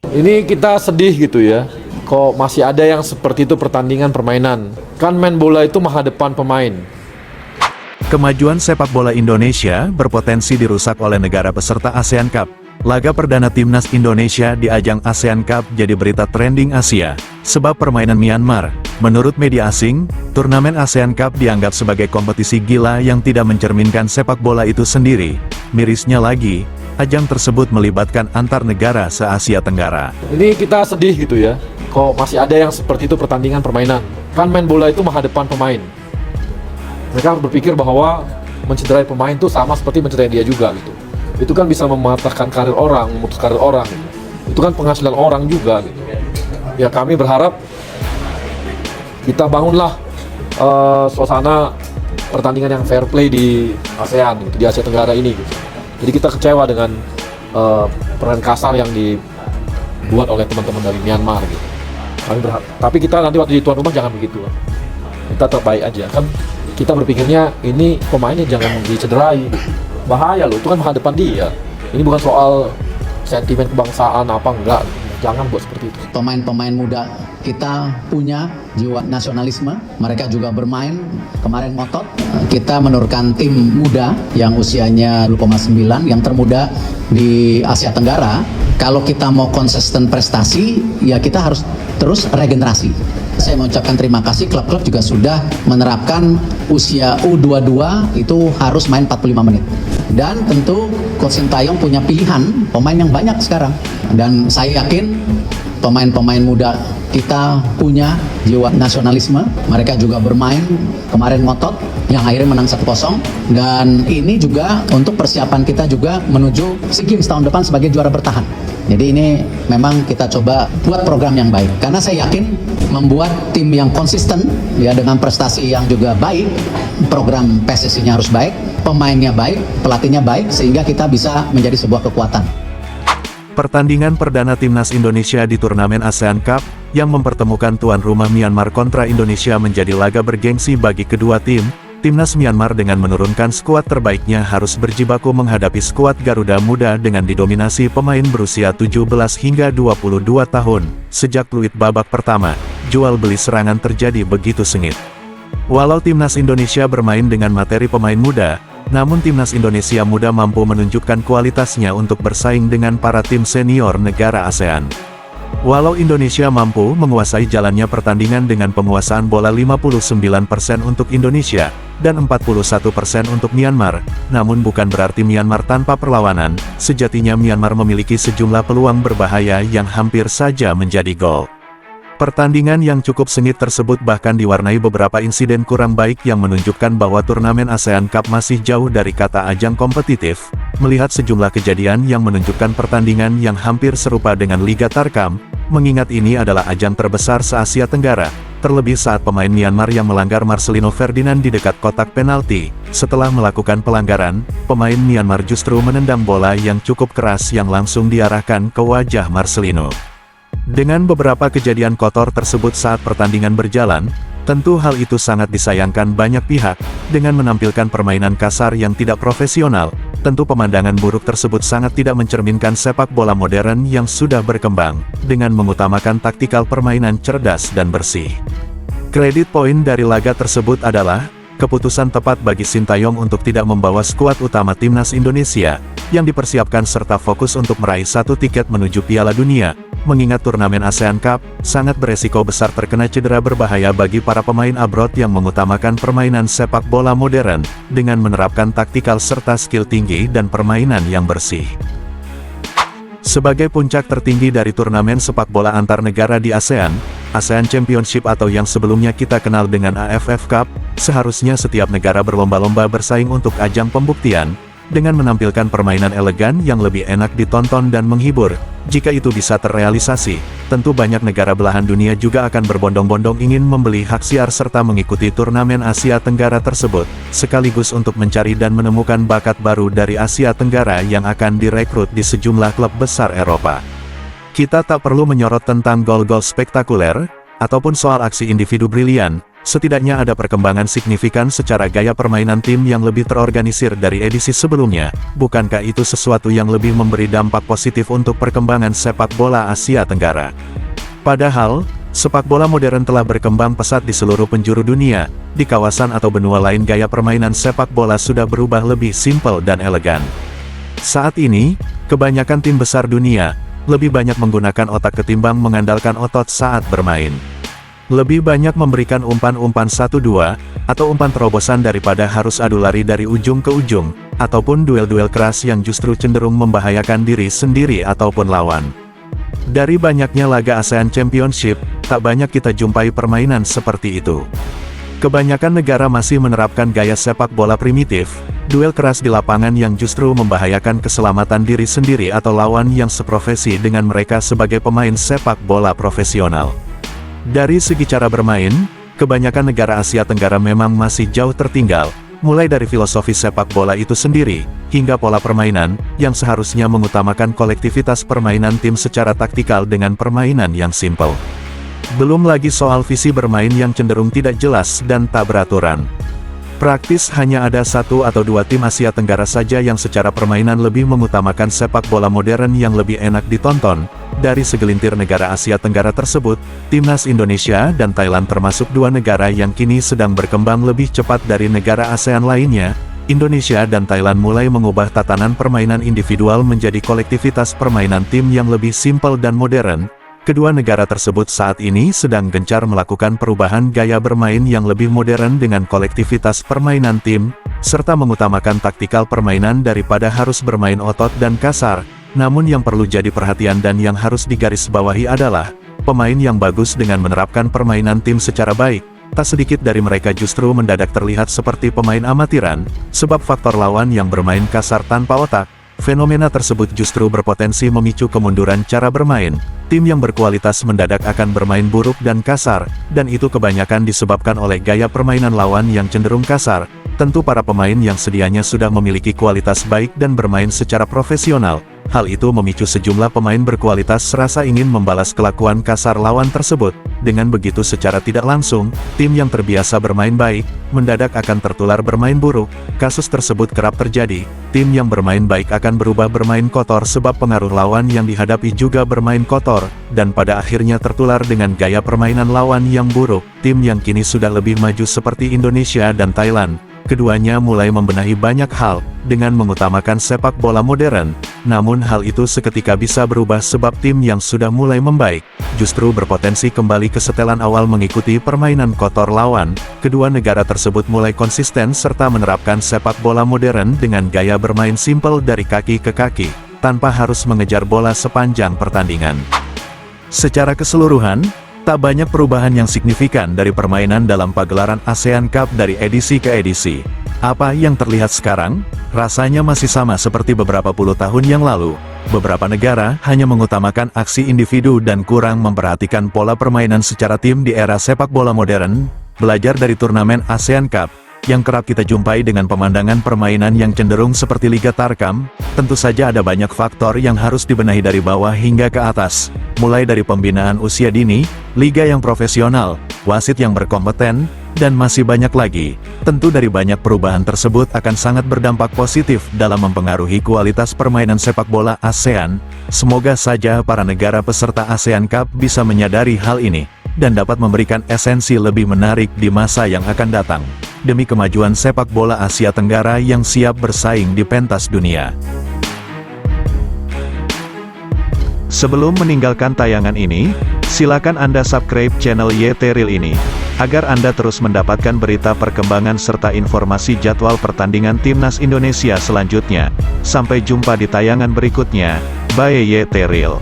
Ini kita sedih gitu ya, kok masih ada yang seperti itu pertandingan permainan. Kan main bola itu masa depan pemain. Kemajuan sepak bola Indonesia berpotensi dirusak oleh negara peserta ASEAN Cup. Laga perdana timnas Indonesia di ajang ASEAN Cup jadi berita trending Asia, sebab permainan Myanmar. Menurut media asing, turnamen ASEAN Cup dianggap sebagai kompetisi gila yang tidak mencerminkan sepak bola itu sendiri. Mirisnya lagi, ajang tersebut melibatkan antar negara se-Asia Tenggara. Ini kita sedih gitu ya, kok masih ada yang seperti itu pertandingan permainan. Kan main bola itu masa depan pemain. Mereka berpikir bahwa mencederai pemain itu sama seperti mencederai dia juga gitu. Itu kan bisa mematahkan karir orang, memutus karir orang gitu. Itu kan penghasilan orang juga gitu. Ya kami berharap kita bangunlah suasana pertandingan yang fair play di ASEAN gitu, di Asia Tenggara ini gitu. Jadi kita kecewa dengan peran kasar yang dibuat oleh teman-teman dari Myanmar gitu. Kami berharap, tapi kita nanti waktu di tuan rumah jangan begitu. Kita terbaik aja kan. Kita berpikirnya ini pemainnya jangan dicederai. Bahaya loh, itu kan masa depan dia. Ini bukan soal sentimen kebangsaan apa enggak. Jangan buat seperti itu. Pemain-pemain muda kita punya jiwa nasionalisme, mereka juga bermain kemarin ngotot. Kita menurunkan tim muda yang usianya 2,9 yang termuda di Asia Tenggara. Kalau kita mau konsisten prestasi, ya kita harus terus regenerasi. Saya mengucapkan terima kasih, klub-klub juga sudah menerapkan usia U22 itu harus main 45 menit. Dan tentu Coach Sintayong punya pilihan pemain yang banyak sekarang. Dan saya yakin pemain-pemain muda kita punya jiwa nasionalisme, mereka juga bermain kemarin ngotot yang akhirnya menang 1-0. Dan ini juga untuk persiapan kita juga menuju SEA Games tahun depan sebagai juara bertahan. Jadi ini memang kita coba buat program yang baik, karena saya yakin membuat tim yang konsisten ya dengan prestasi yang juga baik, program PSSI-nya harus baik, pemainnya baik, pelatihnya baik, sehingga kita bisa menjadi sebuah kekuatan. Pertandingan perdana timnas Indonesia di turnamen ASEAN Cup yang mempertemukan tuan rumah Myanmar kontra Indonesia menjadi laga bergengsi bagi kedua tim. Timnas Myanmar dengan menurunkan skuad terbaiknya harus berjibaku menghadapi skuad Garuda Muda dengan didominasi pemain berusia 17 hingga 22 tahun. Sejak peluit babak pertama, jual beli serangan terjadi begitu sengit. Walau timnas Indonesia bermain dengan materi pemain muda, namun timnas Indonesia muda mampu menunjukkan kualitasnya untuk bersaing dengan para tim senior negara ASEAN. Walau Indonesia mampu menguasai jalannya pertandingan dengan penguasaan bola 59% untuk Indonesia, dan 41% untuk Myanmar, namun bukan berarti Myanmar tanpa perlawanan. Sejatinya Myanmar memiliki sejumlah peluang berbahaya yang hampir saja menjadi gol. Pertandingan yang cukup sengit tersebut bahkan diwarnai beberapa insiden kurang baik yang menunjukkan bahwa turnamen ASEAN Cup masih jauh dari kata ajang kompetitif. Melihat sejumlah kejadian yang menunjukkan pertandingan yang hampir serupa dengan Liga Tarkam, mengingat ini adalah ajang terbesar se-Asia Tenggara, terlebih saat pemain Myanmar yang melanggar Marcelino Ferdinand di dekat kotak penalti. Setelah melakukan pelanggaran, pemain Myanmar justru menendang bola yang cukup keras yang langsung diarahkan ke wajah Marcelino. Dengan beberapa kejadian kotor tersebut saat pertandingan berjalan, tentu hal itu sangat disayangkan banyak pihak. Dengan menampilkan permainan kasar yang tidak profesional, tentu pemandangan buruk tersebut sangat tidak mencerminkan sepak bola modern yang sudah berkembang, dengan mengutamakan taktikal permainan cerdas dan bersih. Kredit poin dari laga tersebut adalah keputusan tepat bagi Sintayong untuk tidak membawa skuad utama timnas Indonesia, yang dipersiapkan serta fokus untuk meraih satu tiket menuju Piala Dunia. Mengingat turnamen ASEAN Cup sangat beresiko besar terkena cedera berbahaya bagi para pemain abroad yang mengutamakan permainan sepak bola modern, dengan menerapkan taktikal serta skill tinggi dan permainan yang bersih. Sebagai puncak tertinggi dari turnamen sepak bola antar negara di ASEAN, ASEAN Championship atau yang sebelumnya kita kenal dengan AFF Cup, seharusnya setiap negara berlomba-lomba bersaing untuk ajang pembuktian, dengan menampilkan permainan elegan yang lebih enak ditonton dan menghibur. Jika itu bisa terrealisasi, tentu banyak negara belahan dunia juga akan berbondong-bondong ingin membeli hak siar serta mengikuti turnamen Asia Tenggara tersebut, sekaligus untuk mencari dan menemukan bakat baru dari Asia Tenggara yang akan direkrut di sejumlah klub besar Eropa. Kita tak perlu menyorot tentang gol-gol spektakuler, ataupun soal aksi individu brilian, setidaknya ada perkembangan signifikan secara gaya permainan tim yang lebih terorganisir dari edisi sebelumnya. Bukankah itu sesuatu yang lebih memberi dampak positif untuk perkembangan sepak bola Asia Tenggara? Padahal, sepak bola modern telah berkembang pesat di seluruh penjuru dunia. Di kawasan atau benua lain gaya permainan sepak bola sudah berubah lebih simpel dan elegan. Saat ini, kebanyakan tim besar dunia lebih banyak menggunakan otak ketimbang mengandalkan otot saat bermain. Lebih banyak memberikan umpan-umpan 1-2, atau umpan terobosan daripada harus adu lari dari ujung ke ujung, ataupun duel-duel keras yang justru cenderung membahayakan diri sendiri ataupun lawan. Dari banyaknya laga ASEAN Championship, tak banyak kita jumpai permainan seperti itu. Kebanyakan negara masih menerapkan gaya sepak bola primitif, duel keras di lapangan yang justru membahayakan keselamatan diri sendiri atau lawan yang seprofesi dengan mereka sebagai pemain sepak bola profesional. Dari segi cara bermain, kebanyakan negara Asia Tenggara memang masih jauh tertinggal, mulai dari filosofi sepak bola itu sendiri, hingga pola permainan, yang seharusnya mengutamakan kolektivitas permainan tim secara taktikal dengan permainan yang simpel. Belum lagi soal visi bermain yang cenderung tidak jelas dan tak beraturan. Praktis hanya ada 1 atau 2 tim Asia Tenggara saja yang secara permainan lebih mengutamakan sepak bola modern yang lebih enak ditonton. Dari segelintir negara Asia Tenggara tersebut, timnas Indonesia dan Thailand termasuk 2 negara yang kini sedang berkembang lebih cepat dari negara ASEAN lainnya. Indonesia dan Thailand mulai mengubah tatanan permainan individual menjadi kolektivitas permainan tim yang lebih simpel dan modern. Kedua negara tersebut saat ini sedang gencar melakukan perubahan gaya bermain yang lebih modern dengan kolektivitas permainan tim, serta mengutamakan taktikal permainan daripada harus bermain otot dan kasar. Namun yang perlu jadi perhatian dan yang harus digarisbawahi adalah, pemain yang bagus dengan menerapkan permainan tim secara baik, tak sedikit dari mereka justru mendadak terlihat seperti pemain amatiran, sebab faktor lawan yang bermain kasar tanpa otak. Fenomena tersebut justru berpotensi memicu kemunduran cara bermain. Tim yang berkualitas mendadak akan bermain buruk dan kasar, dan itu kebanyakan disebabkan oleh gaya permainan lawan yang cenderung kasar. Tentu para pemain yang sedianya sudah memiliki kualitas baik dan bermain secara profesional. Hal itu memicu sejumlah pemain berkualitas serasa ingin membalas kelakuan kasar lawan tersebut. Dengan begitu secara tidak langsung, tim yang terbiasa bermain baik, mendadak akan tertular bermain buruk. Kasus tersebut kerap terjadi. Tim yang bermain baik akan berubah bermain kotor sebab pengaruh lawan yang dihadapi juga bermain kotor, dan pada akhirnya tertular dengan gaya permainan lawan yang buruk. Tim yang kini sudah lebih maju seperti Indonesia dan Thailand, keduanya mulai membenahi banyak hal, dengan mengutamakan sepak bola modern. Namun hal itu seketika bisa berubah sebab tim yang sudah mulai membaik, justru berpotensi kembali ke setelan awal mengikuti permainan kotor lawan. Kedua negara tersebut mulai konsisten serta menerapkan sepak bola modern dengan gaya bermain simpel dari kaki ke kaki, tanpa harus mengejar bola sepanjang pertandingan. Secara keseluruhan, tak banyak perubahan yang signifikan dari permainan dalam pagelaran ASEAN Cup dari edisi ke edisi. Apa yang terlihat sekarang, rasanya masih sama seperti beberapa puluh tahun yang lalu. Beberapa negara hanya mengutamakan aksi individu dan kurang memperhatikan pola permainan secara tim di era sepak bola modern. Belajar dari turnamen ASEAN Cup, yang kerap kita jumpai dengan pemandangan permainan yang cenderung seperti Liga Tarkam, tentu saja ada banyak faktor yang harus dibenahi dari bawah hingga ke atas. Mulai dari pembinaan usia dini, liga yang profesional, wasit yang berkompeten, dan masih banyak lagi. Tentu dari banyak perubahan tersebut akan sangat berdampak positif dalam mempengaruhi kualitas permainan sepak bola ASEAN. Semoga saja para negara peserta ASEAN Cup bisa menyadari hal ini, dan dapat memberikan esensi lebih menarik di masa yang akan datang, demi kemajuan sepak bola Asia Tenggara yang siap bersaing di pentas dunia. Sebelum meninggalkan tayangan ini, silakan Anda subscribe channel YT Real ini, agar Anda terus mendapatkan berita perkembangan serta informasi jadwal pertandingan Timnas Indonesia selanjutnya. Sampai jumpa di tayangan berikutnya. Bye YT Real.